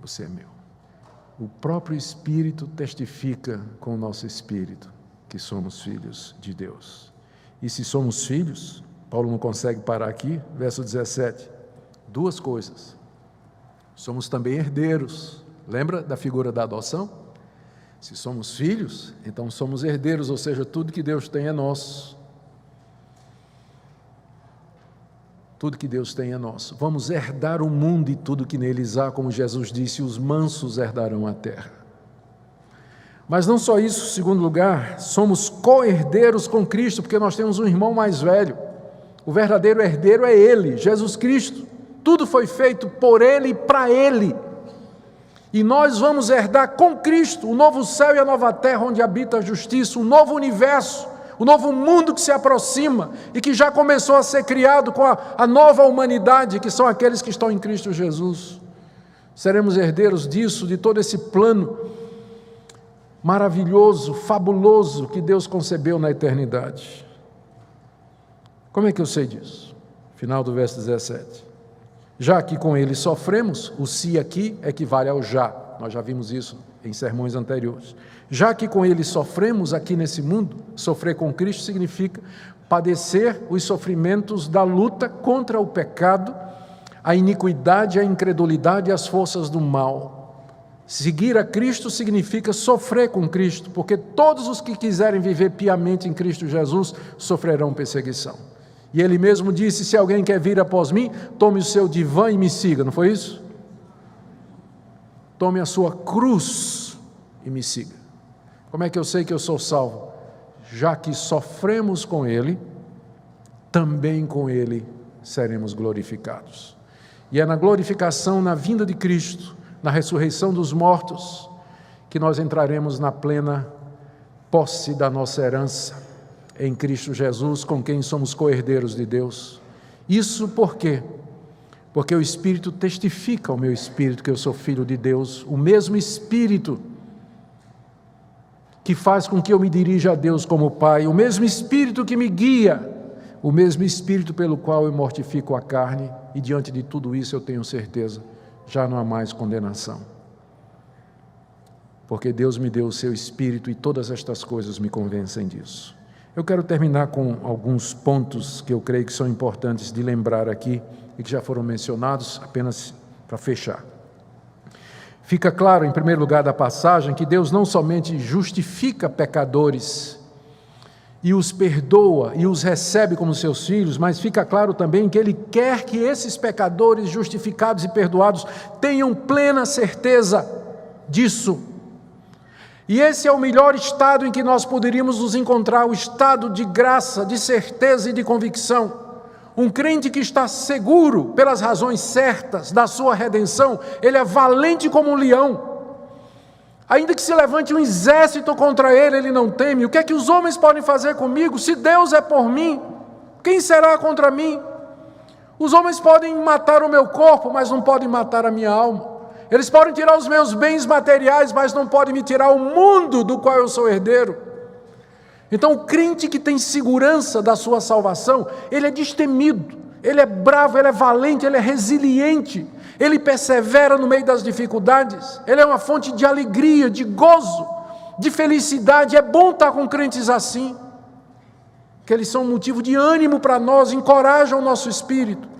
Você é meu. O próprio Espírito testifica com o nosso espírito que somos filhos de Deus. E se somos filhos, Paulo não consegue parar aqui, verso 17, 2 coisas. Somos também herdeiros. Lembra da figura da adoção? Se somos filhos, então somos herdeiros, ou seja, tudo que Deus tem é nosso. Tudo que Deus tem é nosso. Vamos herdar o mundo e tudo que neles há, como Jesus disse, os mansos herdarão a terra. Mas não só isso, em segundo lugar, somos co-herdeiros com Cristo, porque nós temos um irmão mais velho. O verdadeiro herdeiro é Ele, Jesus Cristo. Tudo foi feito por Ele e para Ele. E nós vamos herdar com Cristo o novo céu e a nova terra, onde habita a justiça, o novo universo, o novo mundo que se aproxima e que já começou a ser criado com a nova humanidade, que são aqueles que estão em Cristo Jesus. Seremos herdeiros disso, de todo esse plano maravilhoso, fabuloso que Deus concebeu na eternidade. Como é que eu sei disso? Final do verso 17. Já que com ele sofremos, o se aqui equivale ao já. Nós já vimos isso em sermões anteriores. Já que com ele sofremos aqui nesse mundo, sofrer com Cristo significa padecer os sofrimentos da luta contra o pecado, a iniquidade, a incredulidade e as forças do mal. Seguir a Cristo significa sofrer com Cristo, porque todos os que quiserem viver piamente em Cristo Jesus sofrerão perseguição. E ele mesmo disse, se alguém quer vir após mim, tome o seu divã e me siga, não foi isso? Tome a sua cruz e me siga. Como é que eu sei que eu sou salvo? Já que sofremos com ele, também com ele seremos glorificados. E é na glorificação, na vinda de Cristo, na ressurreição dos mortos, que nós entraremos na plena posse da nossa herança em Cristo Jesus, com quem somos co-herdeiros de Deus. Isso por quê? Porque o Espírito testifica ao meu espírito que eu sou filho de Deus, o mesmo Espírito que faz com que eu me dirija a Deus como Pai, o mesmo Espírito que me guia, o mesmo Espírito pelo qual eu mortifico a carne, e diante de tudo isso eu tenho certeza, já não há mais condenação. Porque Deus me deu o seu Espírito e todas estas coisas me convencem disso. Eu quero terminar com alguns pontos que eu creio que são importantes de lembrar aqui e que já foram mencionados, apenas para fechar. Fica claro, em primeiro lugar da passagem, que Deus não somente justifica pecadores e os perdoa e os recebe como seus filhos, mas fica claro também que Ele quer que esses pecadores justificados e perdoados tenham plena certeza disso. E esse é o melhor estado em que nós poderíamos nos encontrar, o estado de graça, de certeza e de convicção. Um crente que está seguro, pelas razões certas, da sua redenção, ele é valente como um leão. Ainda que se levante um exército contra ele, ele não teme. O que é que os homens podem fazer comigo? Se Deus é por mim, quem será contra mim? Os homens podem matar o meu corpo, mas não podem matar a minha alma. Eles podem tirar os meus bens materiais, mas não podem me tirar o mundo do qual eu sou herdeiro. Então, o crente que tem segurança da sua salvação, ele é destemido, ele é bravo, ele é valente, ele é resiliente, ele persevera no meio das dificuldades, ele é uma fonte de alegria, de gozo, de felicidade. É bom estar com crentes assim, que eles são um motivo de ânimo para nós, encorajam o nosso espírito.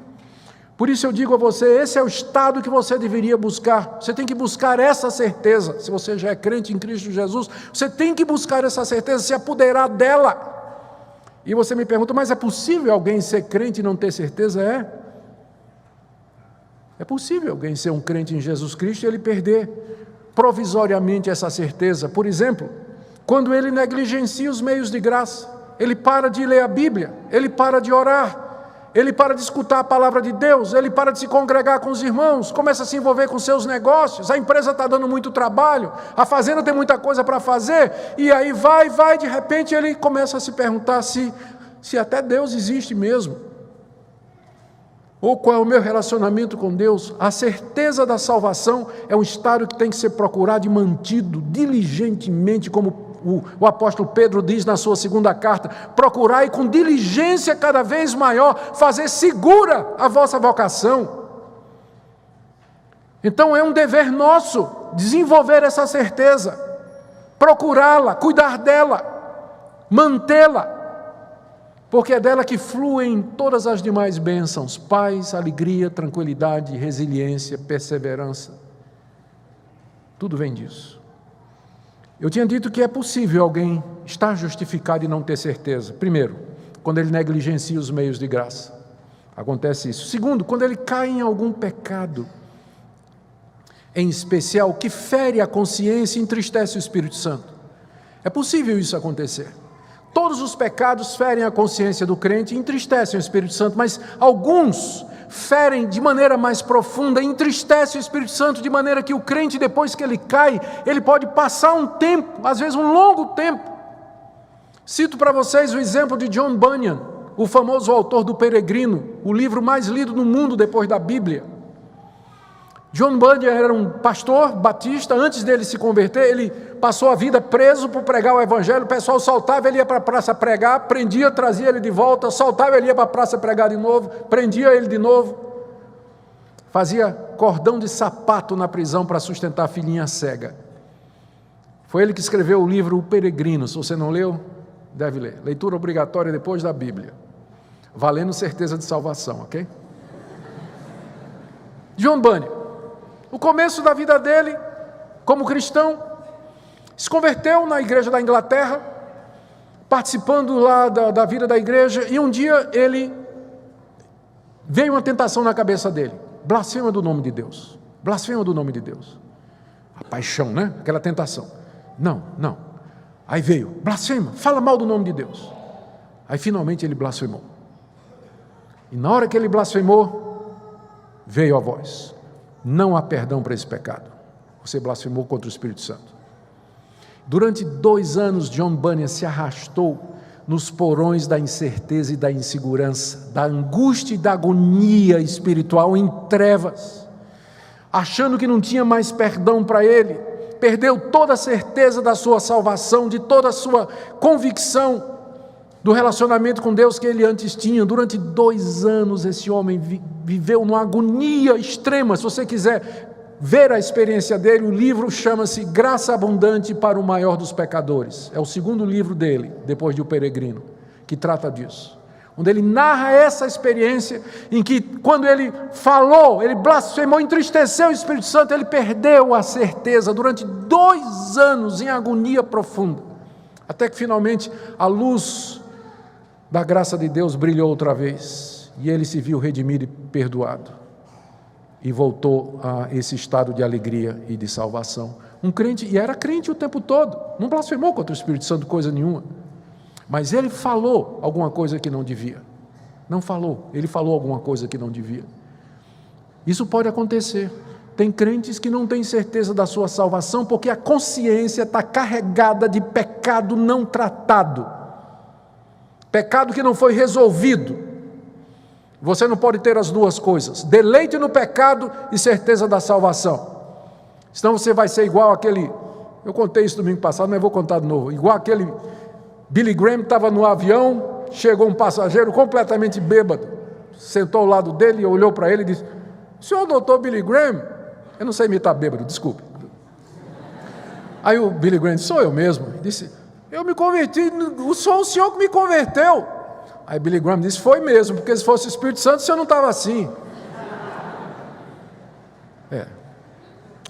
Por isso eu digo a você, esse é o estado que você deveria buscar. Você tem que buscar essa certeza. Se você já é crente em Cristo Jesus, você tem que buscar essa certeza, se apoderar dela. E você me pergunta, mas é possível alguém ser crente e não ter certeza? É possível alguém ser um crente em Jesus Cristo e ele perder provisoriamente essa certeza. Por exemplo, quando ele negligencia os meios de graça, ele para de ler a Bíblia, ele para de orar, ele para de escutar a palavra de Deus, ele para de se congregar com os irmãos, começa a se envolver com seus negócios, a empresa está dando muito trabalho, a fazenda tem muita coisa para fazer, e aí vai, de repente ele começa a se perguntar se até Deus existe mesmo, ou qual é o meu relacionamento com Deus. A certeza da salvação é um estado que tem que ser procurado e mantido diligentemente, como o apóstolo Pedro diz na sua segunda carta, procurai com diligência cada vez maior, fazer segura a vossa vocação. Então é um dever nosso desenvolver essa certeza, procurá-la, cuidar dela, mantê-la, porque é dela que fluem todas as demais bênçãos, paz, alegria, tranquilidade, resiliência, perseverança, tudo vem disso. Eu tinha dito que é possível alguém estar justificado e não ter certeza. Primeiro, quando ele negligencia os meios de graça. Acontece isso. Segundo, quando ele cai em algum pecado, em especial, que fere a consciência e entristece o Espírito Santo. É possível isso acontecer. Todos os pecados ferem a consciência do crente e entristecem o Espírito Santo, mas alguns ferem de maneira mais profunda, entristece o Espírito Santo, de maneira que o crente, depois que ele cai, ele pode passar um tempo, às vezes um longo tempo, Cito para vocês o exemplo de John Bunyan, o famoso autor do Peregrino, o livro mais lido no mundo depois da Bíblia. John Bunyan era um pastor batista. Antes dele se converter, ele passou a vida preso por pregar o evangelho. O pessoal soltava, ele ia para a praça pregar, prendia, trazia ele de volta, soltava, ele ia para a praça pregar de novo, prendia ele de novo. Fazia cordão de sapato na prisão para sustentar a filhinha cega. Foi ele que escreveu o livro O Peregrino. Se você não leu, deve ler. Leitura obrigatória depois da Bíblia. Valendo certeza de salvação, ok? John Bunyan. O começo da vida dele, como cristão, se converteu na igreja da Inglaterra, participando lá da vida da igreja, e um dia veio uma tentação na cabeça dele, blasfema do nome de Deus, blasfema do nome de Deus, a paixão, né? Aquela tentação, não, aí veio, blasfema, fala mal do nome de Deus, aí finalmente ele blasfemou, e na hora que ele blasfemou, veio a voz: não há perdão para esse pecado. Você blasfemou contra o Espírito Santo. Durante 2 anos, John Bunyan se arrastou nos porões da incerteza e da insegurança, da angústia e da agonia espiritual em trevas, achando que não tinha mais perdão para ele. Perdeu toda a certeza da sua salvação, de toda a sua convicção do relacionamento com Deus que ele antes tinha. Durante 2 anos esse homem viveu numa agonia extrema. Se você quiser ver a experiência dele, o livro chama-se Graça Abundante para o Maior dos Pecadores. É o 2º livro dele, depois de O Peregrino, que trata disso. Onde ele narra essa experiência em que, quando ele falou, ele blasfemou, entristeceu o Espírito Santo, ele perdeu a certeza durante 2 anos em agonia profunda. Até que finalmente a luz da graça de Deus brilhou outra vez, e ele se viu redimido e perdoado, e voltou a esse estado de alegria e de salvação. Um crente, e era crente o tempo todo, não blasfemou contra o Espírito Santo coisa nenhuma, mas ele falou alguma coisa que não devia, ele falou alguma coisa que não devia. Isso pode acontecer. Tem crentes que não têm certeza da sua salvação, porque a consciência está carregada de pecado não tratado, pecado que não foi resolvido. Você não pode ter as duas coisas: deleite no pecado e certeza da salvação. Senão você vai ser igual aquele, eu contei isso domingo passado, mas vou contar de novo, igual aquele Billy Graham. Estava no avião, chegou um passageiro completamente bêbado, sentou ao lado dele, olhou para ele e disse: senhor doutor Billy Graham? Eu não sei imitar bêbado, desculpe. Aí o Billy Graham disse: sou eu mesmo. Ele disse: eu me converti, o senhor que me converteu. Aí Billy Graham disse: foi mesmo, porque se fosse o Espírito Santo, o senhor não estava assim.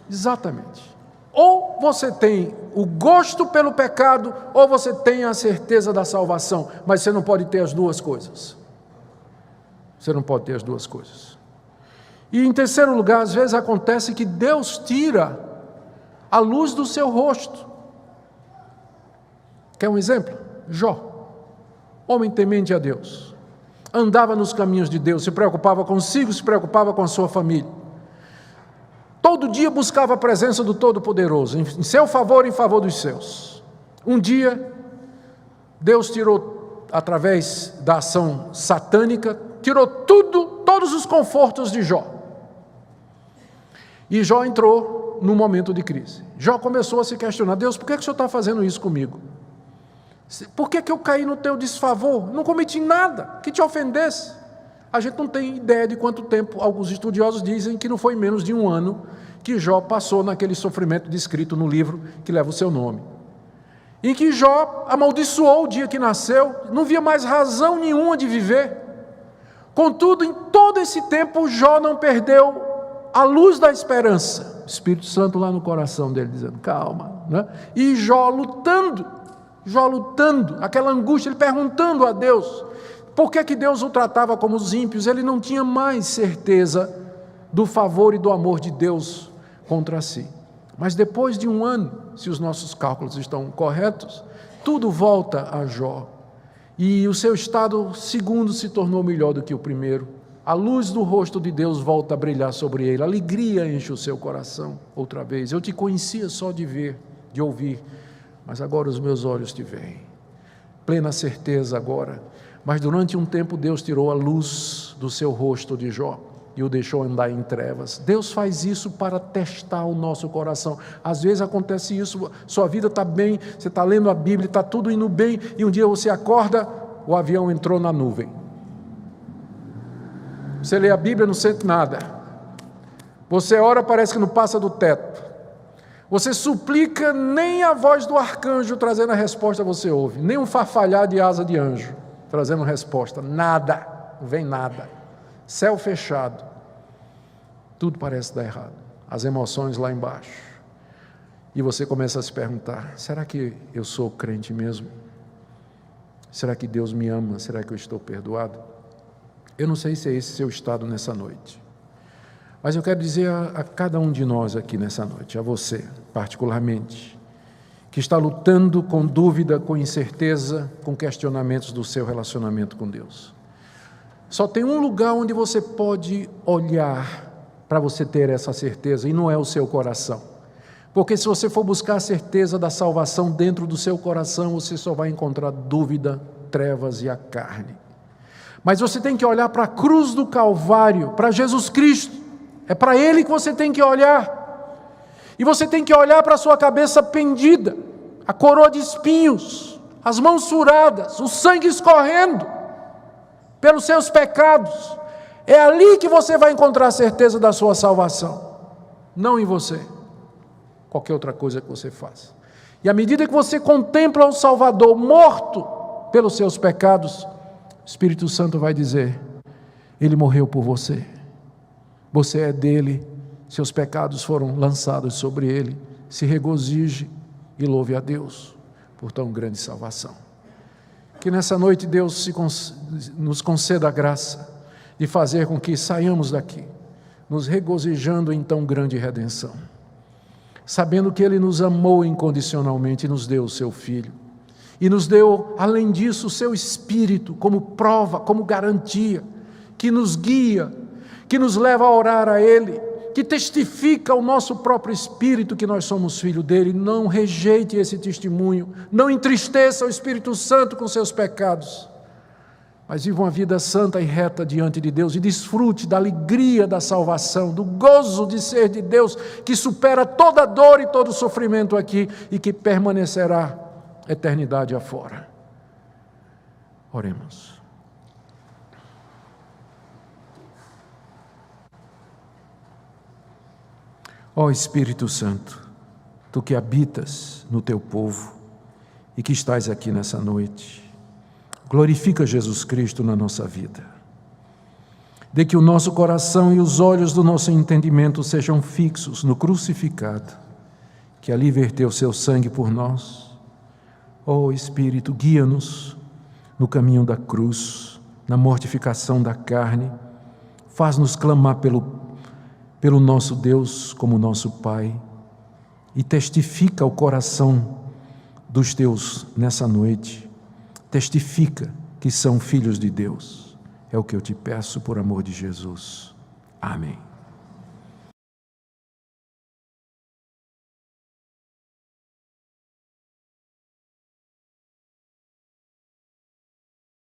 Exatamente. Ou você tem o gosto pelo pecado, ou você tem a certeza da salvação, mas você não pode ter as duas coisas. Você não pode ter as duas coisas. E em terceiro lugar, às vezes acontece que Deus tira a luz do seu rosto. Quer um exemplo? Jó, homem temente a Deus, andava nos caminhos de Deus, se preocupava consigo, se preocupava com a sua família. Todo dia buscava a presença do Todo-Poderoso, em seu favor e em favor dos seus. Um dia, Deus tirou, através da ação satânica, tirou todos os confortos de Jó. E Jó entrou num momento de crise. Jó começou a se questionar: Deus, por que o Senhor está fazendo isso comigo? Por que eu caí no teu desfavor? Não cometi nada que te ofendesse. A gente não tem ideia de quanto tempo. Alguns estudiosos dizem que não foi menos de 1 ano que Jó passou naquele sofrimento descrito no livro que leva o seu nome, em que Jó amaldiçoou o dia que nasceu, não via mais razão nenhuma de viver. Contudo, em todo esse tempo, Jó não perdeu a luz da esperança. O Espírito Santo lá no coração dele dizendo: calma, né? E Jó lutando, aquela angústia, ele perguntando a Deus por que Deus o tratava como os ímpios. Ele não tinha mais certeza do favor e do amor de Deus contra si. Mas depois de 1 ano, se os nossos cálculos estão corretos, tudo volta a Jó, e o seu estado segundo se tornou melhor do que o primeiro. A luz do rosto de Deus volta a brilhar sobre ele, a alegria enche o seu coração outra vez. Eu te conhecia só de ver, de ouvir, mas agora os meus olhos te veem. plena certeza agora. Mas durante um tempo Deus tirou a luz do seu rosto de Jó e o deixou andar em trevas. Deus faz isso para testar o nosso coração. Às vezes acontece isso, sua vida está bem, você está lendo a Bíblia, está tudo indo bem, e um dia você acorda, o avião entrou na nuvem. Você lê a Bíblia, não sente nada. Você ora, parece que não passa do teto. Você suplica, nem a voz do arcanjo trazendo a resposta você ouve, nem um farfalhar de asa de anjo trazendo resposta, nada, não vem nada. Céu fechado, tudo parece dar errado, as emoções lá embaixo, e você começa a se perguntar: será que eu sou crente mesmo? Será que Deus me ama? Será que eu estou perdoado? Eu não sei se é esse seu estado nessa noite, mas eu quero dizer a cada um de nós aqui nessa noite, a você particularmente, que está lutando com dúvida, com incerteza, com questionamentos do seu relacionamento com Deus. Só tem um lugar onde você pode olhar para você ter essa certeza, e não é o seu coração. Porque se você for buscar a certeza da salvação dentro do seu coração, você só vai encontrar dúvida, trevas e a carne. Mas você tem que olhar para a cruz do Calvário, para Jesus Cristo. É para Ele que você tem que olhar. E você tem que olhar para a sua cabeça pendida, a coroa de espinhos, as mãos furadas, o sangue escorrendo pelos seus pecados. É ali que você vai encontrar a certeza da sua salvação, não em você, qualquer outra coisa que você faça. E à medida que você contempla o Salvador morto pelos seus pecados, o Espírito Santo vai dizer: Ele morreu por você, você é dele, seus pecados foram lançados sobre ele, se regozije e louve a Deus por tão grande salvação. Que nessa noite Deus nos conceda a graça de fazer com que saiamos daqui, nos regozijando em tão grande redenção, sabendo que Ele nos amou incondicionalmente e nos deu o seu Filho, e nos deu, além disso, o seu Espírito como prova, como garantia, que nos guia, que nos leva a orar a Ele, que testifica ao nosso próprio espírito que nós somos filhos dele. Não rejeite esse testemunho, não entristeça o Espírito Santo com seus pecados, mas viva uma vida santa e reta diante de Deus e desfrute da alegria da salvação, do gozo de ser de Deus, que supera toda dor e todo sofrimento aqui e que permanecerá eternidade afora. Oremos. Ó Espírito Santo, Tu que habitas no Teu povo e que estás aqui nessa noite, glorifica Jesus Cristo na nossa vida. Dê que o nosso coração e os olhos do nosso entendimento sejam fixos no crucificado, que ali verteu seu sangue por nós. Ó Espírito, guia-nos no caminho da cruz, na mortificação da carne, faz-nos clamar pelo nosso Deus como nosso Pai, e testifica o coração dos teus nessa noite, testifica que são filhos de Deus. É o que eu te peço por amor de Jesus. Amém.